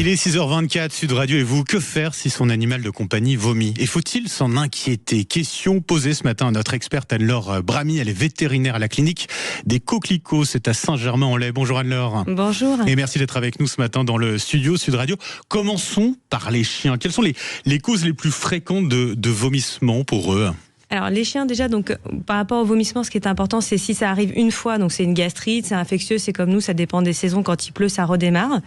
Il est 6h24, Sud Radio et vous, que faire si son animal de compagnie vomit? Et faut-il s'en inquiéter? Question posée ce matin à notre experte Anne-Laure Bramy, elle est vétérinaire à la clinique des Coquelicots, c'est à Saint-Germain-en-Laye. Bonjour Anne-Laure. Bonjour. Et merci d'être avec nous ce matin dans le studio Sud Radio. Commençons par les chiens. Quelles sont les causes les plus fréquentes de vomissements pour eux? Alors les chiens déjà, donc par rapport au vomissement, ce qui est important, c'est si ça arrive une fois, donc c'est une gastrite, c'est infectieux, c'est comme nous, ça dépend des saisons. Quand il pleut, ça redémarre.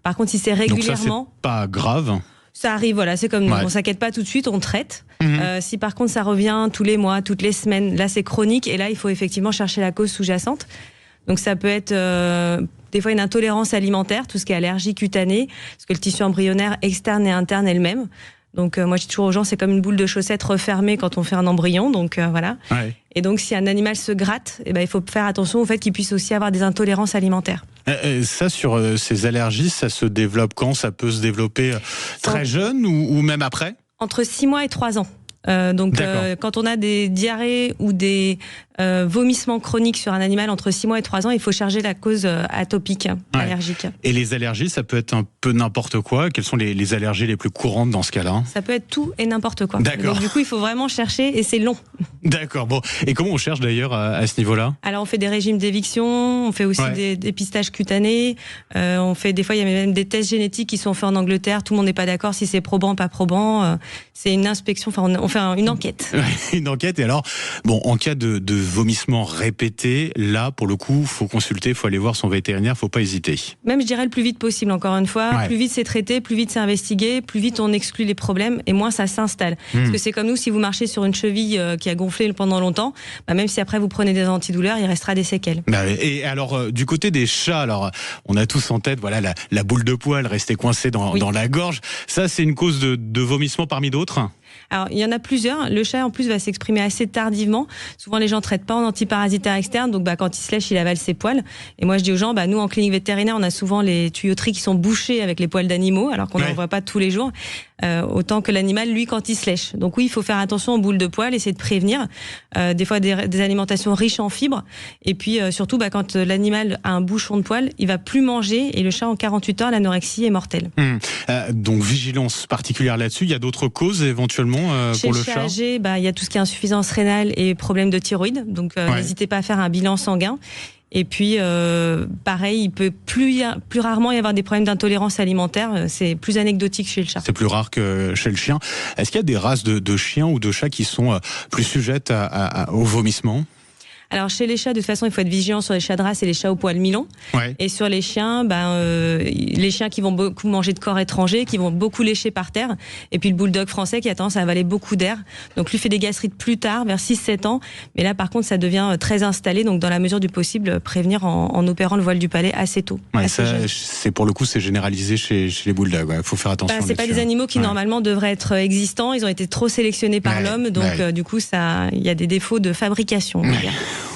Par contre, si c'est régulièrement, donc ça, c'est pas grave. Ça arrive, voilà, c'est comme nous. Ouais. On s'inquiète pas tout de suite, on traite. Si par contre ça revient tous les mois, toutes les semaines, là c'est chronique et là il faut effectivement chercher la cause sous-jacente. Donc ça peut être des fois une intolérance alimentaire, tout ce qui est allergie cutanée, parce que le tissu embryonnaire externe et interne est le même. Donc moi je dis toujours aux gens, c'est comme une boule de chaussette refermée quand on fait un embryon, donc voilà. Ouais. Et donc si un animal se gratte, il faut faire attention au fait qu'il puisse aussi avoir des intolérances alimentaires. Ça, sur ces allergies, ça se développe quand? Ça peut se développer très jeune ou même après? Entre 6 mois et 3 ans. Quand on a des diarrhées ou des vomissements chroniques sur un animal entre 6 mois et 3 ans, il faut chercher la cause atopique, allergique. Et les allergies, ça peut être un peu n'importe quoi. Quelles sont les allergies les plus courantes dans ce cas-là? Ça peut être tout et n'importe quoi. D'accord. Donc du coup, il faut vraiment chercher et c'est long. D'accord. Bon. Et comment on cherche d'ailleurs à ce niveau-là? Alors on fait des régimes d'éviction, on fait aussi des dépistages cutanés, on fait des fois il y a même des tests génétiques qui sont faits en Angleterre. Tout le monde n'est pas d'accord si c'est probant, pas probant. C'est une inspection. Enfin, on fait une enquête. Une enquête. Et alors, bon, en cas de vomissement répété, là, pour le coup, faut consulter, faut aller voir son vétérinaire, faut pas hésiter. Même, je dirais, le plus vite possible, encore une fois. Plus vite c'est traité, plus vite c'est investigué, plus vite on exclut les problèmes et moins ça s'installe. Parce que c'est comme nous, si vous marchez sur une cheville qui a gonflé pendant longtemps, même si après vous prenez des antidouleurs, il restera des séquelles. Et alors, du côté des chats, alors, on a tous en tête, voilà, la boule de poil restée coincée dans la gorge. Ça, c'est une cause de vomissement parmi d'autres? Alors, il y en a plusieurs. Le chat, en plus, va s'exprimer assez tardivement. Souvent, les gens ne traitent pas en antiparasitaire externe. Donc, quand il se lèche, il avale ses poils. Et moi, je dis aux gens, nous, en clinique vétérinaire, on a souvent les tuyauteries qui sont bouchées avec les poils d'animaux, alors qu'on n'en voit pas tous les jours. Autant que l'animal, lui, quand il se lèche. Donc oui, il faut faire attention aux boules de poils, essayer de prévenir. Des fois, des alimentations riches en fibres. Et puis, surtout, quand l'animal a un bouchon de poil, il va plus manger. Et le chat, en 48 heures, l'anorexie est mortelle. Donc, vigilance particulière là-dessus. Il y a d'autres causes éventuellement pour le chat? Chez le chat âgé, il y a tout ce qui est insuffisance rénale et problème de thyroïde. Donc, n'hésitez pas à faire un bilan sanguin. Et puis, pareil, il peut plus rarement y avoir des problèmes d'intolérance alimentaire. C'est plus anecdotique chez le chat. C'est plus rare que chez le chien. Est-ce qu'il y a des races de chiens ou de chats qui sont plus sujettes au vomissement? Alors chez les chats, de toute façon, il faut être vigilant sur les chats de race et les chats au poil mi-long. Et sur les chiens, les chiens qui vont beaucoup manger de corps étrangers, qui vont beaucoup lécher par terre. Et puis le bulldog français qui a tendance à avaler beaucoup d'air. Donc lui fait des gastrites plus tard, vers 6-7 ans. Mais là, par contre, ça devient très installé. Donc dans la mesure du possible, prévenir en opérant le voile du palais assez tôt. C'est pour le coup, c'est généralisé chez les bulldogs. Il faut faire attention. C'est pas des animaux qui normalement devraient être existants. Ils ont été trop sélectionnés par l'homme. Donc du coup, il y a des défauts de fabrication.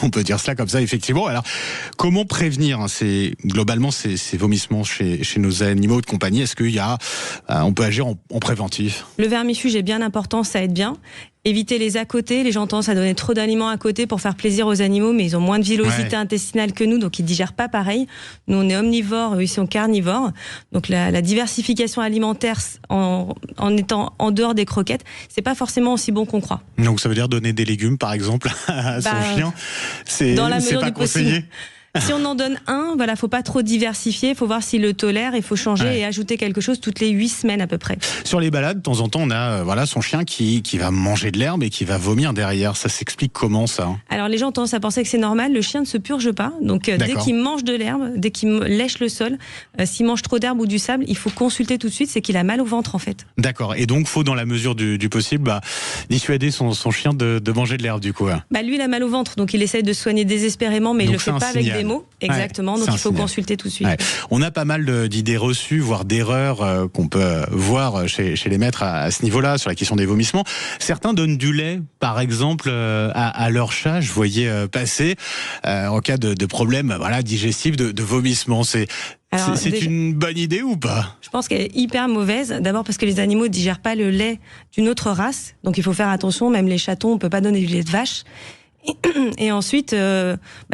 On peut dire cela comme ça, effectivement. Alors, comment prévenir globalement ces vomissements chez nos animaux de compagnie? Est-ce on peut agir en préventif? Le vermifuge est bien important, ça aide bien. Éviter les à côté. Les gens ont tendance à donner trop d'aliments à côté pour faire plaisir aux animaux, mais ils ont moins de villosité intestinale que nous, donc ils digèrent pas pareil. Nous, on est omnivores, eux, ils sont carnivores. Donc la diversification alimentaire en étant en dehors des croquettes, c'est pas forcément aussi bon qu'on croit. Donc ça veut dire donner des légumes, par exemple, à son chien? C'est pas conseillé? Si on en donne un, faut pas trop diversifier, il faut voir s'il le tolère, il faut changer et ajouter quelque chose toutes les 8 semaines à peu près. Sur les balades, de temps en temps, on a son chien qui va manger de l'herbe et qui va vomir derrière. Ça s'explique comment, ça? Alors les gens ont tendance à penser que c'est normal, le chien ne se purge pas. Donc dès qu'il mange de l'herbe, dès qu'il lèche le sol, s'il mange trop d'herbe ou du sable, il faut consulter tout de suite, c'est qu'il a mal au ventre en fait. D'accord, et donc faut dans la mesure du possible dissuader son chien de manger de l'herbe du coup. Lui il a mal au ventre, donc il essaye de soigner désespérément, mais donc, il le fait pas avec des mots. Exactement, donc il faut consulter tout de suite. On a pas mal d'idées reçues, voire d'erreurs qu'on peut voir chez les maîtres à ce niveau-là, sur la question des vomissements. Certains donnent du lait, par exemple, à leur chat. Je voyais passer en cas de problème digestif, de vomissement. C'est une bonne idée ou pas? Je pense qu'elle est hyper mauvaise. D'abord parce que les animaux ne digèrent pas le lait d'une autre race. Donc il faut faire attention, même les chatons, on ne peut pas donner du lait de vache. Et ensuite,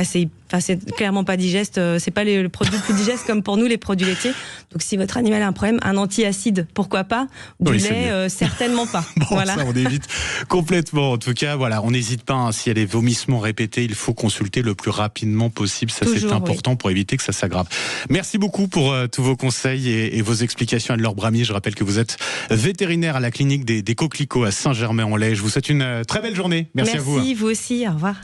c'est Enfin, c'est clairement pas digeste. C'est pas le produit le plus digeste comme pour nous les produits laitiers. Donc, si votre animal a un problème, un antiacide, pourquoi pas? Du lait, certainement pas. Bon, voilà. Ça, on évite complètement. En tout cas, voilà, on n'hésite pas. S'il y a des vomissements répétés, il faut consulter le plus rapidement possible. Ça, c'est important pour éviter que ça s'aggrave. Merci beaucoup pour tous vos conseils et vos explications, Anne-Laure Bramy. Je rappelle que vous êtes vétérinaire à la clinique des Coquelicots à Saint-Germain-en-Laye. Je vous souhaite une très belle journée. Merci à vous. Merci, vous aussi. Au revoir.